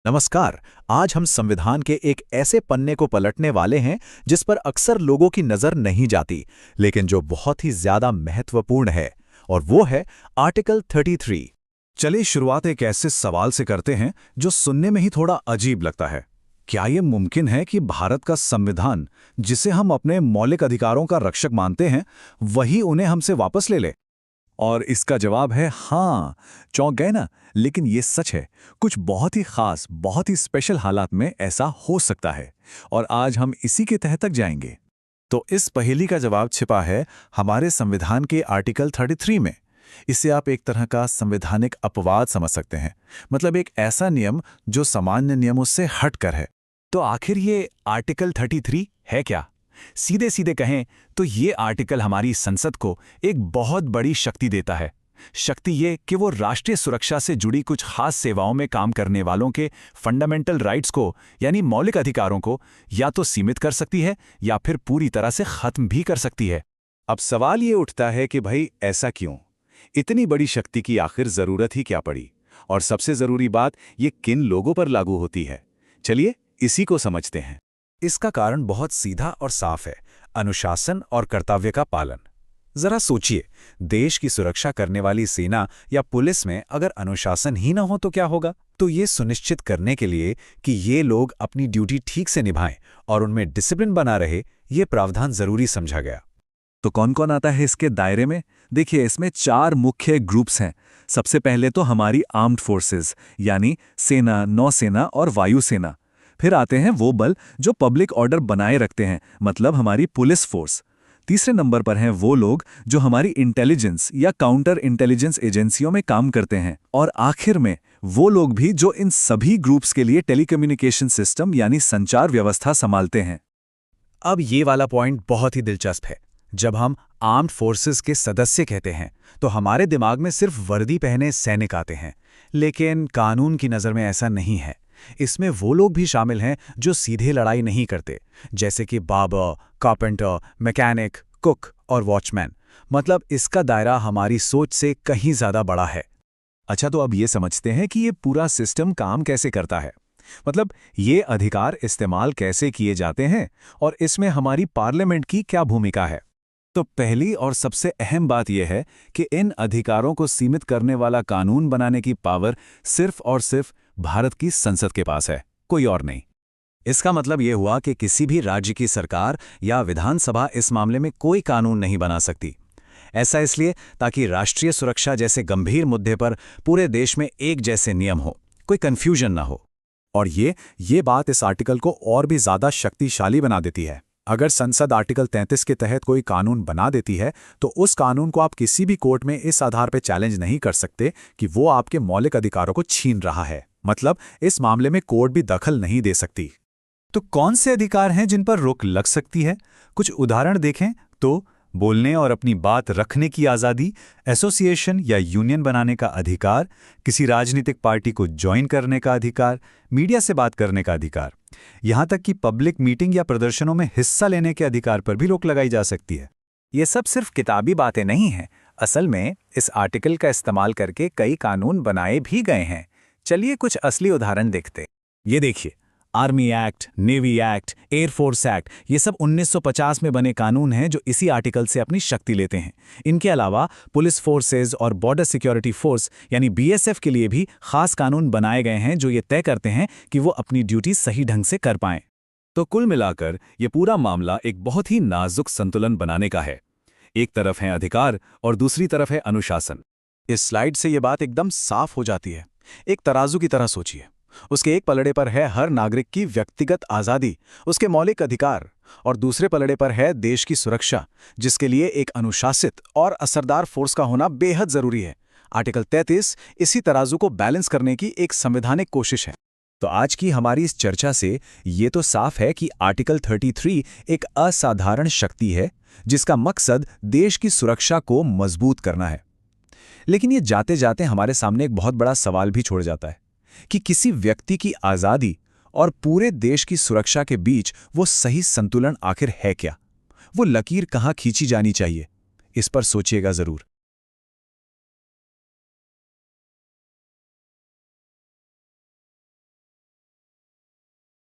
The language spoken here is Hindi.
नमस्कार। आज हम संविधान के एक ऐसे पन्ने को पलटने वाले हैं जिस पर अक्सर लोगों की नजर नहीं जाती, लेकिन जो बहुत ही ज्यादा महत्वपूर्ण है, और वो है आर्टिकल 33। चलिए शुरुआत एक ऐसे सवाल से करते हैं जो सुनने में ही थोड़ा अजीब लगता है। क्या ये मुमकिन है कि भारत का संविधान, जिसे हम अपने मौलिक अधिकारों का रक्षक मानते हैं, वही उन्हें हमसे वापस ले ले? और इसका जवाब है हाँ। चौंक गए ना? लेकिन ये सच है। कुछ बहुत ही खास, बहुत ही स्पेशल हालात में ऐसा हो सकता है, और आज हम इसी के तह तक जाएंगे। तो इस पहेली का जवाब छिपा है हमारे संविधान के आर्टिकल 33 में। इसे आप एक तरह का संवैधानिक अपवाद समझ सकते हैं, मतलब एक ऐसा नियम जो सामान्य नियमों से हटकर है। तो आखिर ये आर्टिकल 33 है क्या? सीधे सीधे कहें तो ये आर्टिकल हमारी संसद को एक बहुत बड़ी शक्ति देता है। शक्ति ये कि वो राष्ट्रीय सुरक्षा से जुड़ी कुछ खास सेवाओं में काम करने वालों के फंडामेंटल राइट्स को, यानी मौलिक अधिकारों को, या तो सीमित कर सकती है या फिर पूरी तरह से खत्म भी कर सकती है। अब सवाल ये उठता है कि भाई ऐसा क्यों? इतनी बड़ी शक्ति की आखिर जरूरत ही क्या पड़ी? और सबसे जरूरी बात, ये किन लोगों पर लागू होती है? चलिए इसी को समझते हैं। इसका कारण बहुत सीधा और साफ है, अनुशासन और कर्तव्य का पालन। जरा सोचिए, देश की सुरक्षा करने वाली सेना या पुलिस में अगर अनुशासन ही न हो तो क्या होगा? तो ये सुनिश्चित करने के लिए कि ये लोग अपनी ड्यूटी ठीक से निभाएं और उनमें डिसिप्लिन बना रहे, ये प्रावधान जरूरी समझा गया। तो कौन कौन आता है इसके दायरे में? देखिए, इसमें 4 मुख्य ग्रुप्स हैं। सबसे पहले तो हमारी आर्म्ड फोर्सेस, यानी सेना, नौसेना और वायुसेना। फिर आते हैं वो बल जो पब्लिक ऑर्डर बनाए रखते हैं, मतलब हमारी पुलिस फोर्स। तीसरे नंबर पर हैं वो लोग जो हमारी इंटेलिजेंस या काउंटर इंटेलिजेंस एजेंसियों में काम करते हैं। और आखिर में वो लोग भी जो इन सभी ग्रुप्स के लिए टेलीकम्युनिकेशन सिस्टम यानी संचार व्यवस्था संभालते हैं। अब ये वाला पॉइंट बहुत ही दिलचस्प है। जब हम आर्म्ड फोर्सेस के सदस्य कहते हैं तो हमारे दिमाग में सिर्फ वर्दी पहने सैनिक आते हैं, लेकिन कानून की नज़र में ऐसा नहीं है। इसमें वो लोग भी शामिल हैं जो सीधे लड़ाई नहीं करते, जैसे कि बार्बर, कारपेंटर, मैकेनिक, कुक और वॉचमैन। मतलब इसका दायरा हमारी सोच से कहीं ज़्यादा बड़ा है। अच्छा, तो अब ये समझते हैं कि ये पूरा सिस्टम काम कैसे करता है। मतलब ये अधिकार इस्तेमाल कैसे किए जाते हैं और इसमें हमारी पार्लियामेंट की क्या भूमिका है। तो पहली और सबसे अहम बात यह है कि इन अधिकारों को सीमित करने वाला कानून बनाने की पावर सिर्फ और सिर्फ भारत की संसद के पास है, कोई और नहीं। इसका मतलब यह हुआ कि किसी भी राज्य की सरकार या विधानसभा इस मामले में कोई कानून नहीं बना सकती। ऐसा इसलिए ताकि राष्ट्रीय सुरक्षा जैसे गंभीर मुद्दे पर पूरे देश में एक जैसे नियम हो, कोई कंफ्यूजन ना हो। और ये बात इस आर्टिकल को और भी ज्यादा शक्तिशाली बना देती है। अगर संसद आर्टिकल 33 के तहत कोई कानून बना देती है तो उस कानून को आप किसी भी कोर्ट में इस आधार पर चैलेंज नहीं कर सकते कि वो आपके मौलिक अधिकारों को छीन रहा है। मतलब इस मामले में कोर्ट भी दखल नहीं दे सकती। तो कौन से अधिकार हैं जिन पर रोक लग सकती है? कुछ उदाहरण देखें तो बोलने और अपनी बात रखने की आज़ादी, एसोसिएशन या यूनियन बनाने का अधिकार, किसी राजनीतिक पार्टी को ज्वाइन करने का अधिकार, मीडिया से बात करने का अधिकार, यहाँ तक कि पब्लिक मीटिंग या प्रदर्शनों में हिस्सा लेने के अधिकार पर भी रोक लगाई जा सकती है। ये सब सिर्फ किताबी बातें नहीं हैं। असल में इस आर्टिकल का इस्तेमाल करके कई कानून बनाए भी गए हैं। चलिए कुछ असली उदाहरण देखते। ये देखिए, army act, navy act, air force act, ये सब 1950 में बने कानून हैं जो इसी आर्टिकल से अपनी शक्ति लेते हैं। इनके अलावा पुलिस फोर्सेज और बॉर्डर सिक्योरिटी फोर्स यानी बीएसएफ के लिए भी खास कानून बनाए गए हैं जो ये तय करते हैं कि वो अपनी ड्यूटी सही ढंग से कर पाएं। तो कुल मिलाकर ये पूरा मामला एक बहुत ही नाजुक संतुलन बनाने का है। एक तरफ है अधिकार और दूसरी तरफ है अनुशासन। इस स्लाइड से ये बात एकदम साफ हो जाती है। एक तराजू की तरह सोचिए। उसके एक पलड़े पर है हर नागरिक की व्यक्तिगत आज़ादी, उसके मौलिक अधिकार, और दूसरे पलड़े पर है देश की सुरक्षा, जिसके लिए एक अनुशासित और असरदार फोर्स का होना बेहद जरूरी है। आर्टिकल 33 इसी तराजू को बैलेंस करने की एक संवैधानिक कोशिश है। तो आज की हमारी इस चर्चा से ये तो साफ है कि आर्टिकल 33 एक असाधारण शक्ति है जिसका मकसद देश की सुरक्षा को मजबूत करना है। लेकिन ये जाते जाते हमारे सामने एक बहुत बड़ा सवाल भी छोड़ जाता है कि किसी व्यक्ति की आज़ादी और पूरे देश की सुरक्षा के बीच वो सही संतुलन आखिर है क्या? वो लकीर कहाँ खींची जानी चाहिए? इस पर सोचिएगा ज़रूर।